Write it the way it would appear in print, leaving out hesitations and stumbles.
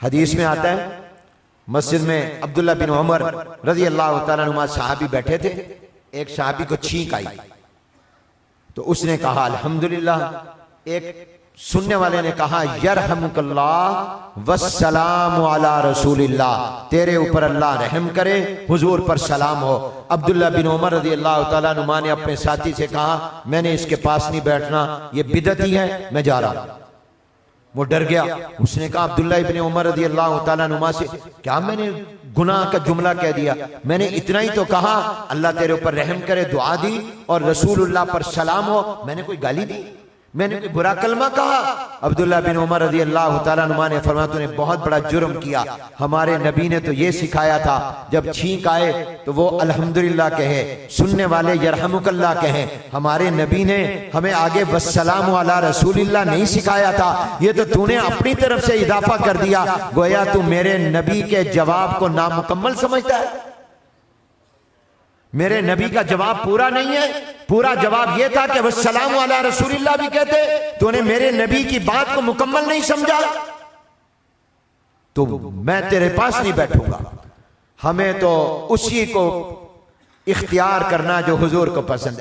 हदीस में आता है मस्जिद में अब्दुल्ला बिन उमर रजी अल्लाह तआला अन्हुमा सहाबी बैठे थे। एक सहाबी को छींक आई तो उसने कहा अल्हम्दुलिल्लाह। एक सुनने वाले ने कहा यरहमुकल्लाह वस्सलामु अला रसूलिल्लाह, तेरे ऊपर अल्लाह रहम करे, हुजूर पर सलाम हो। अब्दुल्ला बिन उमर रज़ी अल्लाह तआला अन्हुमा ने अपने साथी से कहा मैंने इसके पास नहीं बैठना, ये बिदअती है, मैं जा रहा हूं। वो डर गया। उसने कहा अब्दुल्ला इब्न उमर रज़ी अल्लाह तआला अन्हुमा से, क्या मैंने गुनाह का जुमला कह दिया? मैंने इतना ही तो कहा अल्लाह तेरे ऊपर रहम करे, दुआ दी और रसूलुल्लाह पर सलाम हो। मैंने कोई गाली दी? मैंने कोई बुरा कलमा कहा? अब्दुल्ला बिन उमर रज़ी अल्लाह तआला अन्हुमा ने फरमाया तूने बहुत बड़ा जुर्म किया। हमारे नबी ने तो ये सिखाया था जब छींक आए तो वो अल्हम्दुलिल्लाह कहे, सुनने वाले यरहमुकल्लाह कहे। हमारे नबी ने हमें आगे वस्सलामु अला रसूलिल्लाह नहीं सिखाया था। ये तो तूने अपनी तरफ से इजाफा कर दिया, गोया तू मेरे नबी के जवाब को नामुकम्मल समझता है। मेरे नबी का जवाब पूरा नहीं है। पूरा जवाब यह था कि वस्सलामु अला रसूलिल्लाह भी कहते, तूने मेरे नबी की बात को मुकम्मल नहीं समझा तो मैं तेरे पास नहीं बैठूंगा। हमें तो उसी को इख्तियार करना जो हुजूर को पसंद है।